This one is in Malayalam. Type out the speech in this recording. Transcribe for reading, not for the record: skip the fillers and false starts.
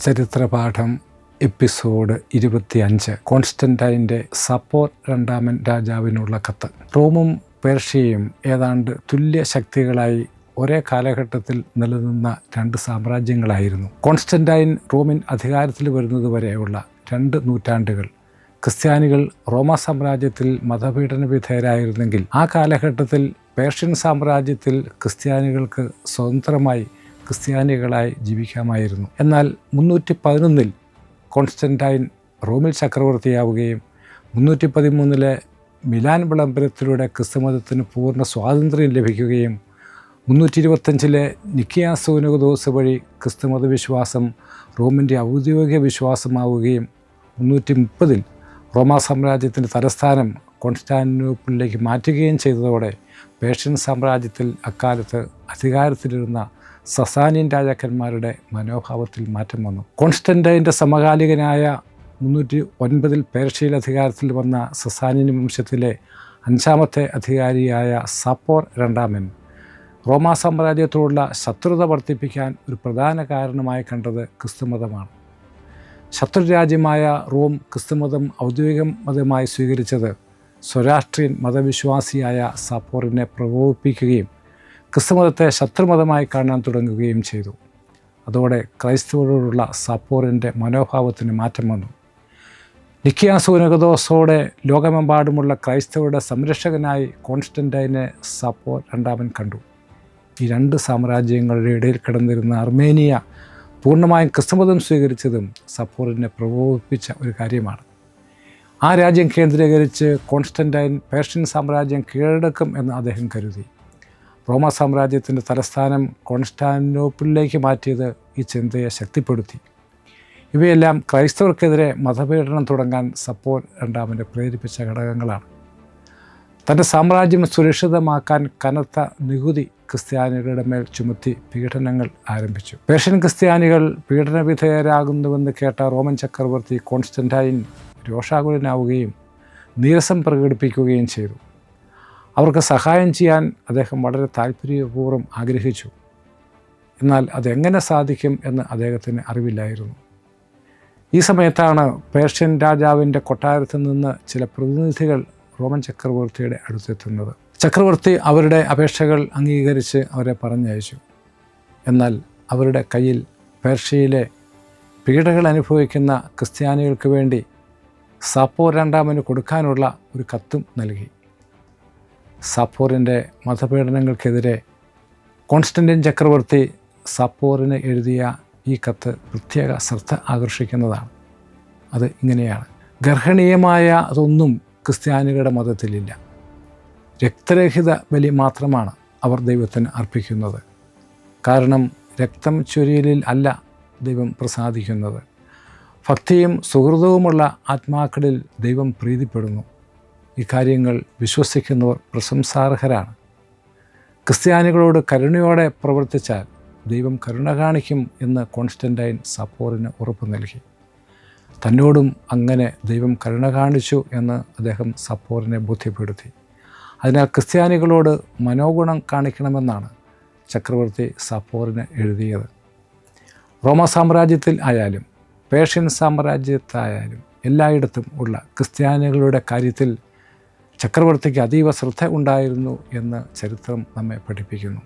ചരിത്രപാഠം എപ്പിസോഡ് 25. കോൺസ്റ്റന്റൈൻ്റെ സപ്പോർ രണ്ടാമൻ രാജാവിനുള്ള കത്ത്. റോമും പേർഷ്യയും ഏതാണ്ട് തുല്യ ശക്തികളായി ഒരേ കാലഘട്ടത്തിൽ നിലനിന്ന രണ്ട് സാമ്രാജ്യങ്ങളായിരുന്നു. കോൺസ്റ്റന്റൈൻ റോമിൻ അധികാരത്തിൽ വരുന്നതുവരെയുള്ള 2 നൂറ്റാണ്ടുകൾ ക്രിസ്ത്യാനികൾ റോമ സാമ്രാജ്യത്തിൽ മതപീഡന വിധേയരായിരുന്നെങ്കിൽ ആ കാലഘട്ടത്തിൽ പേർഷ്യൻ സാമ്രാജ്യത്തിൽ ക്രിസ്ത്യാനികൾക്ക് സ്വതന്ത്രമായി ക്രിസ്ത്യാനികളായി ജീവിക്കാമായിരുന്നു. എന്നാൽ 311 കോൺസ്റ്റന്റൈൻ റോമിൽ ചക്രവർത്തിയാവുകയും 313 മിലാൻ വിളംബരത്തിലൂടെ ക്രിസ്തുമതത്തിന് പൂർണ്ണ സ്വാതന്ത്ര്യം ലഭിക്കുകയും 325 നിക്കിയ സൂനകദോസ് വഴി ക്രിസ്തുമത വിശ്വാസം റോമിൻ്റെ ഔദ്യോഗിക വിശ്വാസമാവുകയും 330 റോമാ സാമ്രാജ്യത്തിൻ്റെ തലസ്ഥാനം കോൺസ്റ്റാന്റിനോപ്പിളിലേക്ക് മാറ്റുകയും ചെയ്തതോടെ പേർഷ്യൻ സാമ്രാജ്യത്തിൽ അക്കാലത്ത് അധികാരത്തിലിരുന്ന സസാനിയൻ രാജാക്കന്മാരുടെ മനോഭാവത്തിൽ മാറ്റം വന്നു. കോൺസ്റ്റന്റൈൻ്റെ സമകാലികനായ 309 പേർഷ്യയിൽ അധികാരത്തിൽ വന്ന സസാനിയൻ വംശത്തിലെ 5ാമത്തെ അധികാരിയായ സപ്പോർ രണ്ടാമൻ റോമാ സാമ്രാജ്യത്തോടുള്ള ശത്രുത വർദ്ധിപ്പിക്കാൻ ഒരു പ്രധാന കാരണമായി കണ്ടത് ക്രിസ്തുമതമാണ്. ശത്രുരാജ്യമായ റോം ക്രിസ്തുമതം ഔദ്യോഗിക മതമായി സ്വീകരിച്ചത് സ്വരാഷ്ട്രീയൻ മതവിശ്വാസിയായ സപ്പോറിനെ പ്രകോപിപ്പിക്കുകയും ക്രിസ്തുമതത്തെ ശത്രുമതമായി കാണാൻ തുടങ്ങുകയും ചെയ്തു. അതോടെ ക്രൈസ്തവരോടുള്ള സപ്പോറിൻ്റെ മനോഭാവത്തിന് മാറ്റം വന്നു. നിക്കിയ സൂനകദോസോടെ ലോകമെമ്പാടുമുള്ള ക്രൈസ്തവരുടെ സംരക്ഷകനായി കോൺസ്റ്റന്റൈനെ സപ്പോർ രണ്ടാമൻ കണ്ടു. ഈ 2 സാമ്രാജ്യങ്ങളുടെ ഇടയിൽ കിടന്നിരുന്ന അർമേനിയ പൂർണ്ണമായും ക്രിസ്തുമതം സ്വീകരിച്ചതും സപ്പോറിനെ പ്രകോപിപ്പിച്ച ഒരു കാര്യമാണ്. ആ രാജ്യം കേന്ദ്രീകരിച്ച് കോൺസ്റ്റന്റൈൻ പേർഷ്യൻ സാമ്രാജ്യം കീഴടക്കും എന്ന് അദ്ദേഹം കരുതി. റോമ സാമ്രാജ്യത്തിൻ്റെ തലസ്ഥാനം കോൺസ്റ്റാന്റിനോപ്പിളിലേക്ക് മാറ്റിയത് ഈ ചിന്തയെ ശക്തിപ്പെടുത്തി. ഇവയെല്ലാം ക്രൈസ്തവർക്കെതിരെ മതപീഡനം തുടങ്ങാൻ സപ്പോർ രണ്ടാമനെ പ്രേരിപ്പിച്ച ഘടകങ്ങളാണ്. തൻ്റെ സാമ്രാജ്യം സുരക്ഷിതമാക്കാൻ കനത്ത നികുതി ക്രിസ്ത്യാനികളുടെ മേൽ ചുമത്തി പീഡനങ്ങൾ ആരംഭിച്ചു. പേർഷ്യൻ ക്രിസ്ത്യാനികൾ പീഡനവിധേയരാകുന്നുവെന്ന് കേട്ട റോമൻ ചക്രവർത്തി കോൺസ്റ്റന്റൈൻ രോഷാകുലനാവുകയും നീരസം പ്രകടിപ്പിക്കുകയും ചെയ്തു. അവർക്ക് സഹായം ചെയ്യാൻ അദ്ദേഹം വളരെ താല്പര്യപൂർവ്വം ആഗ്രഹിച്ചു. എന്നാൽ അതെങ്ങനെ സാധിക്കും എന്ന് അദ്ദേഹത്തിന് അറിവില്ലായിരുന്നു. ഈ സമയത്താണ് പേർഷ്യൻ രാജാവിൻ്റെ കൊട്ടാരത്തിൽ നിന്ന് ചില പ്രതിനിധികൾ റോമൻ ചക്രവർത്തിയുടെ അടുത്തെത്തുന്നത്. ചക്രവർത്തി അവരുടെ അപേക്ഷകൾ അംഗീകരിച്ച് അവരെ പറഞ്ഞയച്ചു. എന്നാൽ അവരുടെ കയ്യിൽ പേർഷ്യയിലെ പീഡകൾ അനുഭവിക്കുന്ന ക്രിസ്ത്യാനികൾക്ക് വേണ്ടി സപ്പോർ രണ്ടാമന് കൊടുക്കാനുള്ള ഒരു കത്തും നൽകി. സപ്പോറിൻ്റെ മതപീഡനങ്ങൾക്കെതിരെ കോൺസ്റ്റന്റൈൻ ചക്രവർത്തി സപ്പോറിന് എഴുതിയ ഈ കത്ത് പ്രത്യേക ശ്രദ്ധ ആകർഷിക്കുന്നതാണ്. അത് ഇങ്ങനെയാണ്: ഗർഹണീയമായ അതൊന്നും ക്രിസ്ത്യാനികളുടെ മതത്തിലില്ല. രക്തരഹിത ബലി മാത്രമാണ് അവർ ദൈവത്തിന് അർപ്പിക്കുന്നത്. കാരണം രക്തം ചൊരിയലിൽ അല്ല ദൈവം പ്രസാദിക്കുന്നത്. ഭക്തിയും സുഹൃതവുമുള്ള ആത്മാക്കളിൽ ദൈവം പ്രീതിപ്പെടുന്നു. ഈ കാര്യങ്ങൾ വിശ്വസിക്കുന്നവർ പ്രശംസാർഹരാണ്. ക്രിസ്ത്യാനികളോട് കരുണയോടെ പ്രവർത്തിച്ചാൽ ദൈവം കരുണ കാണിക്കും എന്ന് കോൺസ്റ്റന്റൈൻ സപ്പോറിന് ഉറപ്പ് നൽകി. തന്നോടും അങ്ങനെ ദൈവം കരുണ കാണിച്ചു എന്ന് അദ്ദേഹം സപ്പോറിനെ ബോധ്യപ്പെടുത്തി. അതിനാൽ ക്രിസ്ത്യാനികളോട് മനോഗുണം കാണിക്കണമെന്നാണ് ചക്രവർത്തി സപ്പോറിന് എഴുതിയത്. റോമ സാമ്രാജ്യത്തിൽ ആയാലും പേർഷ്യൻ സാമ്രാജ്യത്തായാലും എല്ലായിടത്തും ഉള്ള ക്രിസ്ത്യാനികളുടെ കാര്യത്തിൽ ചക്രവർത്തിക്ക് അതീവ ശ്രദ്ധ ഉണ്ടായിരുന്നു എന്ന് ചരിത്രം നമ്മെ പഠിപ്പിക്കുന്നു.